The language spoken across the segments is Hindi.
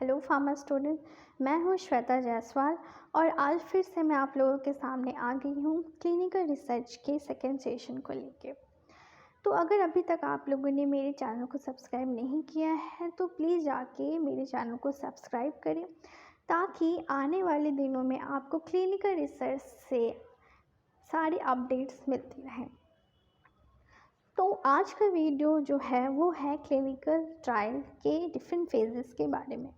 हेलो फार्मा स्टूडेंट, मैं हूँ श्वेता जायसवाल और आज फिर से मैं आप लोगों के सामने आ गई हूँ क्लिनिकल रिसर्च के सेकेंड सेशन को लेके। तो अगर अभी तक आप लोगों ने मेरे चैनल को सब्सक्राइब नहीं किया है तो प्लीज़ जाके मेरे चैनल को सब्सक्राइब करें ताकि आने वाले दिनों में आपको क्लिनिकल रिसर्च से सारी अपडेट्स मिलती रहें। तो आज का वीडियो जो है वो है क्लिनिकल ट्रायल के डिफरेंट फेजेस के बारे में।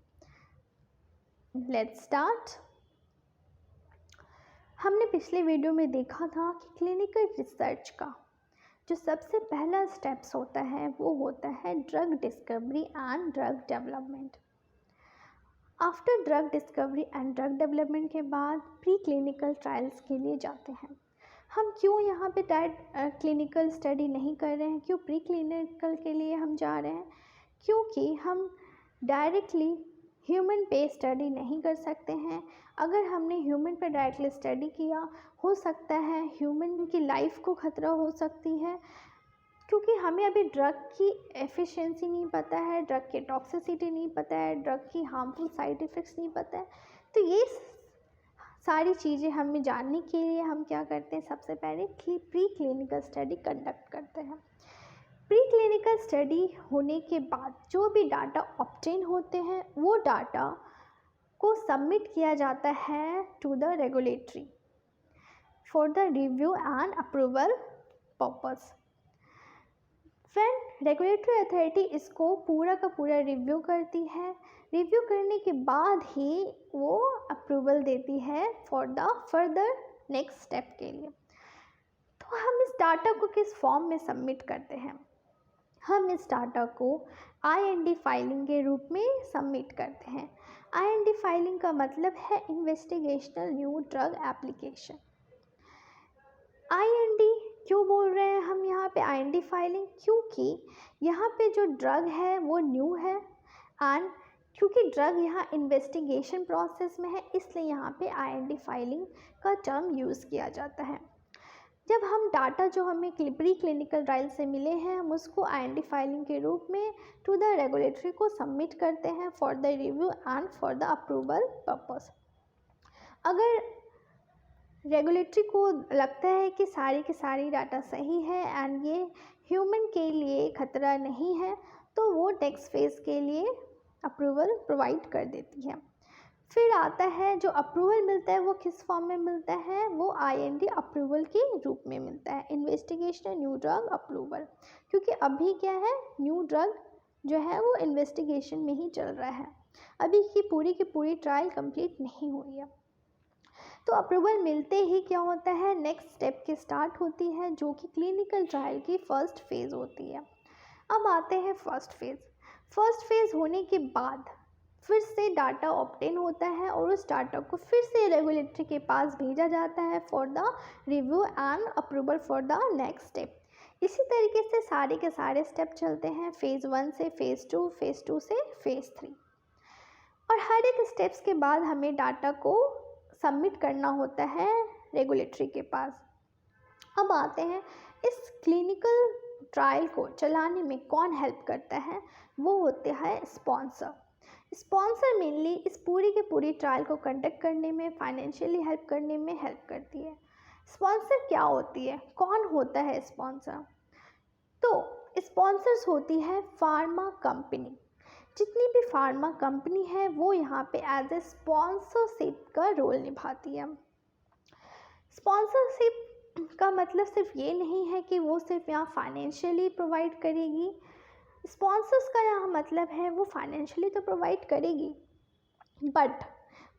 Let's start. हमने पिछले वीडियो में देखा था कि क्लिनिकल रिसर्च का जो सबसे पहला स्टेप्स होता है वो होता है drug discovery and drug development. After drug discovery and drug development के बाद प्री क्लिनिकल ट्रायल्स के लिए जाते हैं। हम क्यों यहाँ पे डायरेक्ट क्लिनिकल स्टडी नहीं कर रहे हैं, क्यों प्री क्लिनिकल के लिए हम जा रहे हैं? क्योंकि हम डायरेक्टली ह्यूमन पे स्टडी नहीं कर सकते हैं। अगर हमने ह्यूमन पे डायरेक्टली स्टडी किया हो सकता है ह्यूमन की लाइफ को ख़तरा हो सकती है, क्योंकि हमें अभी ड्रग की एफिशिएंसी नहीं पता है, ड्रग की टॉक्सिसिटी नहीं पता है, ड्रग की हार्मफुल साइड इफ़ेक्ट्स नहीं पता है। तो ये सारी चीज़ें हमें जानने के लिए हम क्या करते हैं, सबसे पहले प्री क्लिनिकल स्टडी कंडक्ट करते हैं। प्री क्लिनिकल स्टडी होने के बाद जो भी डाटा ऑब्टेन होते हैं वो डाटा को सबमिट किया जाता है to the regulatory for the review and approval purpose. फिर रेगुलेटरी अथॉरिटी इसको पूरा का पूरा रिव्यू करती है। रिव्यू करने के बाद ही वो अप्रूवल देती है for the further next step के लिए। तो हम इस डाटा को किस फॉर्म में सबमिट करते हैं? हम इस डाटा को IND फाइलिंग के रूप में सबमिट करते हैं। IND फाइलिंग का मतलब है investigational new drug application. IND क्यों बोल रहे हैं हम यहाँ पे IND फाइलिंग? क्योंकि यहाँ पे जो ड्रग है वो न्यू है एंड क्योंकि ड्रग यहाँ इन्वेस्टिगेशन प्रोसेस में है, इसलिए यहाँ पे IND फाइलिंग का टर्म यूज़ किया जाता है। जब हम डाटा जो हमें प्री क्लिनिकल ट्रायल से मिले हैं हम उसको IND फाइलिंग के रूप में टू द रेगुलेटरी को सबमिट करते हैं for the review and for the approval purpose. अगर रेगुलेटरी को लगता है कि सारी की सारी डाटा सही है एंड ये ह्यूमन के लिए ख़तरा नहीं है तो वो नेक्स्ट फेज़ के लिए अप्रूवल प्रोवाइड कर देती है। फिर आता है जो अप्रूवल मिलता है वो किस फॉर्म में मिलता है? वो IND अप्रूवल के रूप में मिलता है, इन्वेस्टिगेशनल न्यू ड्रग अप्रूवल। क्योंकि अभी क्या है, न्यू ड्रग जो है वो इन्वेस्टिगेशन में ही चल रहा है, अभी की पूरी ट्रायल कंप्लीट नहीं हुई है। तो अप्रूवल मिलते ही क्या होता है, नेक्स्ट स्टेप की स्टार्ट होती है जो कि क्लिनिकल ट्रायल की फर्स्ट फेज़ होती है। अब आते हैं फर्स्ट फेज़ होने के बाद फिर से डाटा ऑब्टेन होता है और उस डाटा को फिर से रेगुलेटरी के पास भेजा जाता है for the review and approval for the next step. इसी तरीके से सारे के सारे स्टेप चलते हैं, फेज़ 1 से फेज़ 2, फेज़ 2 से फेज़ 3, और हर एक स्टेप्स के बाद हमें डाटा को सबमिट करना होता है रेगुलेटरी के पास। अब आते हैं इस क्लिनिकल ट्रायल को चलाने में कौन हेल्प करता है? वो होते हैं स्पॉन्सर मेनली इस पूरी ट्रायल को कंडक्ट करने में, फाइनेंशियली हेल्प करने में हेल्प करती है। स्पॉन्सर क्या होती है, कौन होता है स्पॉन्सर? तो स्पॉन्सर्स होती है फार्मा कंपनी। जितनी भी फार्मा कंपनी है वो यहाँ पे एज ए स्पॉन्सरशिप का रोल निभाती है। स्पॉन्सरशिप का मतलब सिर्फ ये नहीं है कि वो सिर्फ यहाँ फाइनेंशियली प्रोवाइड करेगी। स्पॉन्सर्स का यहाँ मतलब है वो फाइनेंशियली तो प्रोवाइड करेगी बट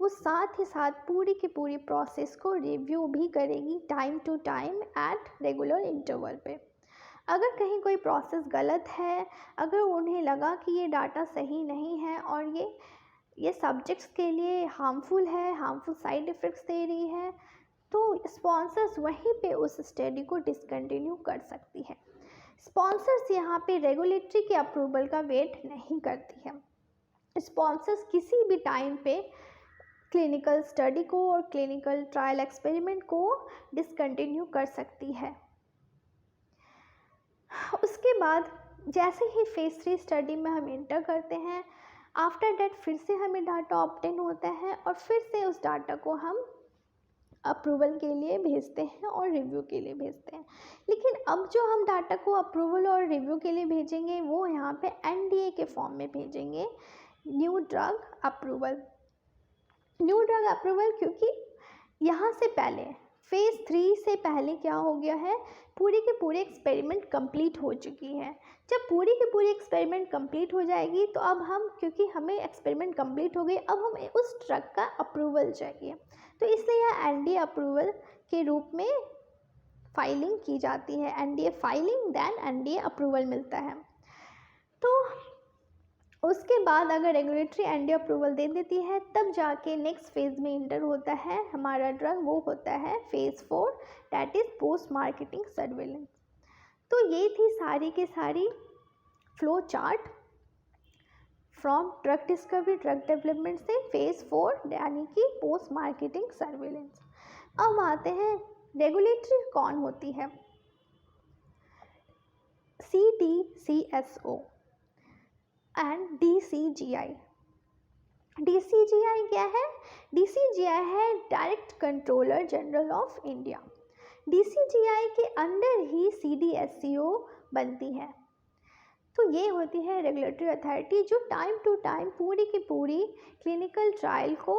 वो साथ ही साथ पूरी की पूरी प्रोसेस को रिव्यू भी करेगी time to time at regular interval पे। अगर कहीं कोई प्रोसेस गलत है, अगर उन्हें लगा कि ये डाटा सही नहीं है और ये सब्जेक्ट्स के लिए हार्मफुल है, हार्मफुल साइड इफ़ेक्ट्स दे रही है, तो स्पॉन्सर्स वहीं पे उस स्टडी को डिसकंटिन्यू कर सकती है। स्पॉन्सर्स यहाँ पे रेगुलेटरी के अप्रूवल का वेट नहीं करती है। स्पॉन्सर्स किसी भी टाइम पे क्लिनिकल स्टडी को और क्लिनिकल ट्रायल एक्सपेरिमेंट को डिसकंटिन्यू कर सकती है। उसके बाद जैसे ही फेज़ 3 स्टडी में हम इंटर करते हैं आफ्टर दैट फिर से हमें डाटा ऑब्टेन होता है और फिर से उस डाटा को हम अप्रूवल के लिए भेजते हैं और रिव्यू के लिए भेजते हैं। लेकिन अब जो हम डाटा को अप्रूवल और रिव्यू के लिए भेजेंगे वो यहाँ पे एनडीए के फॉर्म में भेजेंगे, new drug approval. New drug approval क्योंकि यहाँ से पहले फेज़ 3 से पहले क्या हो गया है, पूरी के पूरे एक्सपेरिमेंट कंप्लीट हो चुकी है। जब पूरी की पूरी एक्सपेरिमेंट कंप्लीट हो जाएगी तो अब हम, क्योंकि हमें एक्सपेरिमेंट कंप्लीट हो गई, अब हमें उस ड्रग का अप्रूवल चाहिए। तो इसलिए यह एनडीए अप्रूवल के रूप में फाइलिंग की जाती है। NDA filing then NDA approval मिलता है। तो उसके बाद अगर रेगुलेटरी एनडीए अप्रूवल दे देती है तब जाके नेक्स्ट फेज़ में इंटर होता है हमारा ड्रग, वो होता है phase 4, that is post marketing surveillance. तो ये थी सारी के सारी flow chart from drug discovery drug development से फेज़ 4 यानी कि पोस्ट मार्केटिंग सर्वेलेंस। अब आते हैं रेगुलेटरी कौन होती है, CDCSO एंड DCGI। DCGI क्या है? DCGI है direct controller general of India. DCGI के अंडर ही CDSCO बनती है। तो ये होती है रेगुलेटरी अथॉरिटी जो टाइम टू टाइम पूरी की पूरी क्लिनिकल ट्रायल को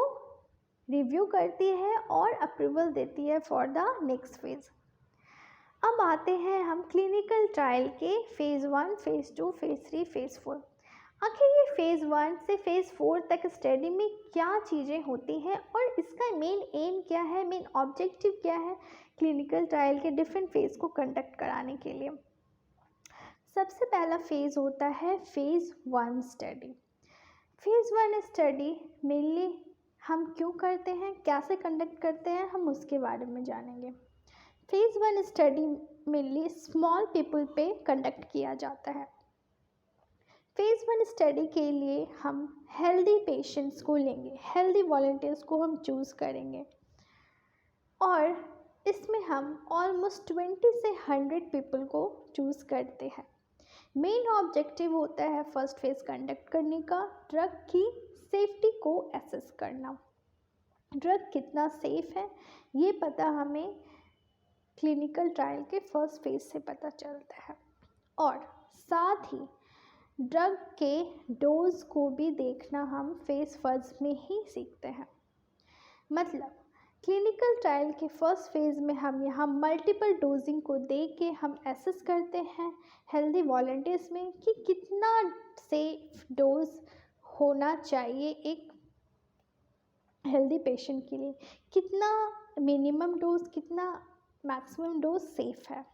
रिव्यू करती है और अप्रूवल देती है फॉर द नेक्स्ट फेज़। अब आते हैं हम क्लिनिकल ट्रायल के फेज़ 1, फेज़ 2, फेज़ 3, फेज़ 4। आखिर ये फेज़ 1 से फेज़ 4 तक स्टडी में क्या चीज़ें होती हैं और इसका मेन एम क्या है, मेन ऑब्जेक्टिव क्या है क्लिनिकल ट्रायल के डिफरेंट फेज़ को कंडक्ट कराने के लिए। सबसे पहला फेज़ होता है phase 1 study. Phase 1 study mainly हम क्यों करते हैं, कैसे कंडक्ट करते हैं, हम उसके बारे में जानेंगे। Phase 1 study mainly small people पे कंडक्ट किया जाता है। फेज़ 1 स्टडी के लिए हम हेल्दी पेशेंट्स को लेंगे, हेल्दी वॉलंटियर्स को हम चूज़ करेंगे और इसमें हम ऑलमोस्ट 20 से 100 पीपल को चूज़ करते हैं। मेन ऑब्जेक्टिव होता है फर्स्ट फेज़ कंडक्ट करने का, ड्रग की सेफ्टी को एसेस करना। ड्रग कितना सेफ़ है ये पता हमें क्लिनिकल ट्रायल के फर्स्ट फेज़ से पता चलता है और साथ ही ड्रग के डोज को भी देखना हम फेज़ 1 में ही सीखते हैं। मतलब क्लिनिकल ट्रायल के फर्स्ट फेज़ में हम यहाँ मल्टीपल डोजिंग को देख के हम एसेस करते हैं हेल्दी वॉलंटियर्स में कि कितना सेफ डोज होना चाहिए एक हेल्दी पेशेंट के लिए, कितना मिनिमम डोज, कितना मैक्सिमम डोज सेफ़ है।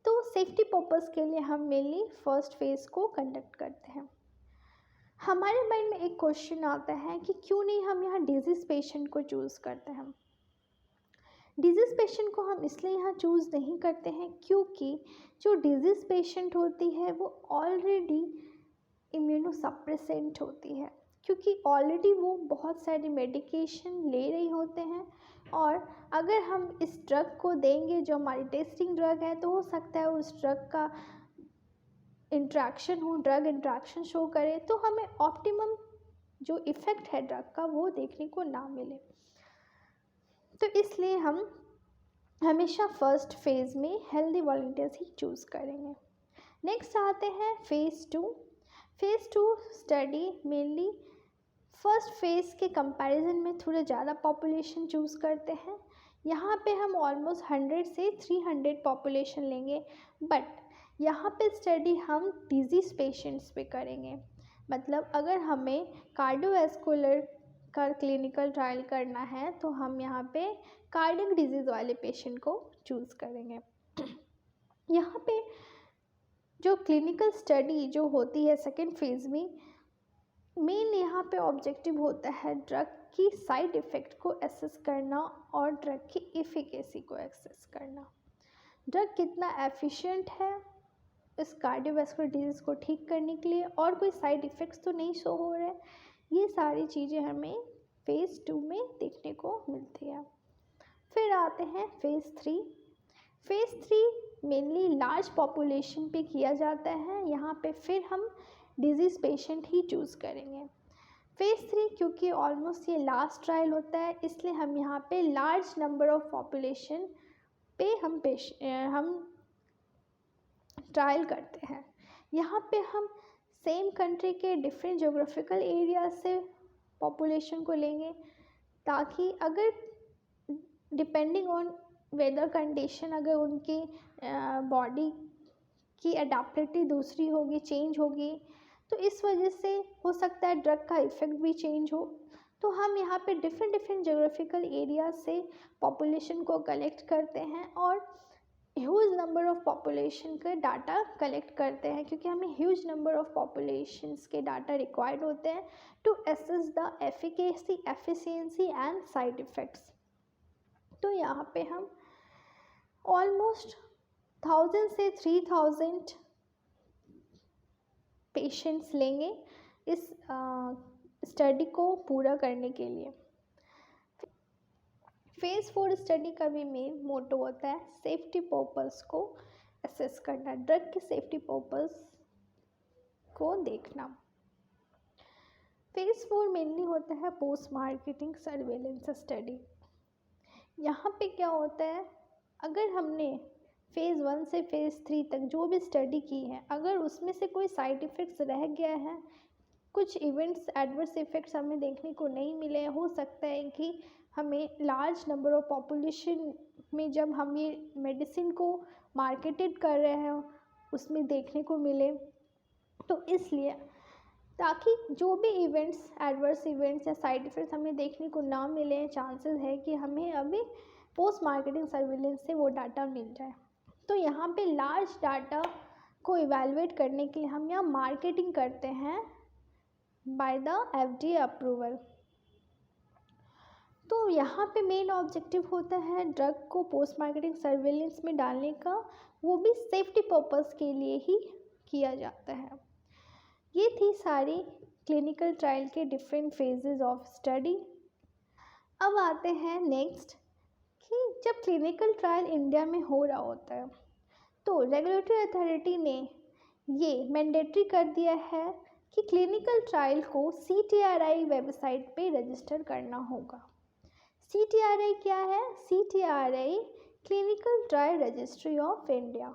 तो सेफ्टी पर्पस के लिए हम मेनली फर्स्ट फेज़ को कंडक्ट करते हैं। हमारे माइंड में एक क्वेश्चन आता है कि क्यों नहीं हम यहाँ डिजीज़ पेशेंट को चूज़ करते हैं। डिजीज़ पेशेंट को हम इसलिए यहाँ चूज़ नहीं करते हैं क्योंकि जो डिजीज़ पेशेंट होती है वो ऑलरेडी इम्यूनोसप्रेसेंट होती है, क्योंकि ऑलरेडी वो बहुत सारी मेडिकेशन ले रही होते हैं और अगर हम इस ड्रग को देंगे जो हमारी टेस्टिंग ड्रग है तो हो सकता है उस ड्रग का इंट्रैक्शन हो, ड्रग इंट्रैक्शन शो करे तो हमें ऑप्टिमम जो इफ़ेक्ट है ड्रग का वो देखने को ना मिले। तो इसलिए हम हमेशा फर्स्ट फेज़ में हेल्दी वॉलंटियर्स ही चूज़ करेंगे। नेक्स्ट आते हैं phase 2। Phase 2 study mainly first phase के कंपैरिजन में थोड़ा ज़्यादा पॉपुलेशन चूज़ करते हैं। यहाँ पे हम ऑलमोस्ट 100 से 300 पॉपुलेशन लेंगे, बट यहाँ पे स्टडी हम डिजीज़ पेशेंट्स पे करेंगे। मतलब अगर हमें कार्डियोवैस्कुलर का क्लिनिकल ट्रायल करना है तो हम यहाँ पे कार्डियक डिजीज़ वाले पेशेंट को चूज़ करेंगे। यहाँ पे जो क्लिनिकल स्टडी जो होती है सेकेंड फेज़ में, मेन यहाँ पे ऑब्जेक्टिव होता है ड्रग की साइड इफ़ेक्ट को एसेस करना और ड्रग की एफिकेसी को एसेस करना। ड्रग कितना एफिशिएंट है इस कार्डियोवैस्कुलर डिजीज़ को ठीक करने के लिए और कोई साइड इफ़ेक्ट्स तो नहीं शो हो रहे। ये सारी चीज़ें हमें फेज़ 2 में देखने को मिलती है। फिर आते हैं phase 3। Phase 3 mainly large population पे किया जाता है। यहाँ पे फिर हम डिजीज़ पेशेंट ही चूज़ करेंगे। फेज़ 3 क्योंकि ऑलमोस्ट ये लास्ट ट्रायल होता है, इसलिए हम यहाँ पे लार्ज नंबर ऑफ पॉपुलेशन पे हम ट्रायल करते हैं। यहाँ पे हम सेम कंट्री के डिफरेंट जोग्राफिकल एरिया से पॉपुलेशन को लेंगे, ताकि अगर डिपेंडिंग ऑन वेदर कंडीशन अगर उनकी बॉडी की अडेप्टिविटी दूसरी होगी, चेंज होगी, तो इस वजह से हो सकता है ड्रग का इफ़ेक्ट भी चेंज हो। तो हम यहाँ पे डिफरेंट जोग्राफिकल एरिया से पॉपुलेशन को कलेक्ट करते हैं और ह्यूज नंबर ऑफ पॉपुलेशन का डाटा कलेक्ट करते हैं, क्योंकि हमें ह्यूज नंबर ऑफ पॉपुलेशंस के डाटा रिक्वायर्ड होते हैं to assess the efficacy, efficiency and side effects. तो यहाँ पे हम ऑलमोस्ट 1000 से 3000 पेशेंट्स लेंगे इस स्टडी को पूरा करने के लिए। फेज़ 4 स्टडी का भी मेन मोटो होता है सेफ्टी पर्पस को असेस करना, ड्रग के सेफ्टी पर्पस को देखना। फेज़ 4 मेनली होता है पोस्ट मार्केटिंग सर्वेलेंस स्टडी। यहाँ पे क्या होता है, अगर हमने फेज़ 1 से फेज़ 3 तक जो भी स्टडी की है, अगर उसमें से कोई साइड इफ़ेक्ट्स रह गया है, कुछ इवेंट्स एडवर्स इफ़ेक्ट्स हमें देखने को नहीं मिले, हो सकता है कि हमें लार्ज नंबर ऑफ पॉपुलेशन में जब हम ये मेडिसिन को मार्केटेड कर रहे हैं उसमें देखने को मिले। तो इसलिए ताकि जो भी इवेंट्स, एडवर्स इवेंट्स या साइड इफ़ेक्ट्स हमें देखने को ना मिले, चांसेस है कि हमें अभी पोस्ट मार्केटिंग सर्विलेंस से वो डाटा मिल जाए। तो यहाँ पे लार्ज डाटा को इवैल्यूएट करने के लिए हम यहाँ मार्केटिंग करते हैं बाय द FDA अप्रूवल। तो यहाँ पे मेन ऑब्जेक्टिव होता है ड्रग को पोस्ट मार्केटिंग सर्वेलेंस में डालने का, वो भी सेफ्टी पर्पस के लिए ही किया जाता है। ये थी सारी क्लिनिकल ट्रायल के डिफरेंट फेजेस ऑफ स्टडी। अब आते हैं नेक्स्ट कि जब क्लिनिकल ट्रायल इंडिया में हो रहा होता है तो रेगुलेटरी अथॉरिटी ने ये मैंडेटरी कर दिया है कि क्लिनिकल ट्रायल को CTRI वेबसाइट पे रजिस्टर करना होगा। CTRI क्या है? CTRI clinical trial registry of India.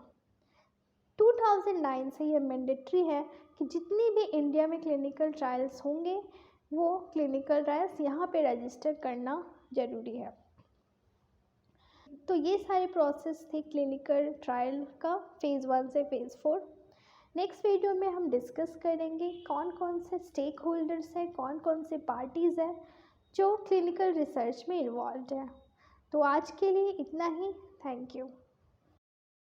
2009 से ये मैंडेटरी है कि जितनी भी इंडिया में क्लिनिकल ट्रायल्स होंगे वो क्लिनिकल ट्रायल्स यहाँ पे रजिस्टर करना ज़रूरी है। तो ये सारे प्रोसेस थे क्लिनिकल ट्रायल का फेज़ 1 से फेज़ 4। नेक्स्ट वीडियो में हम डिस्कस करेंगे कौन कौन से स्टेक होल्डर्स हैं, कौन कौन से पार्टीज़ हैं जो क्लिनिकल रिसर्च में इन्वॉल्व हैं। तो आज के लिए इतना ही। Thank you.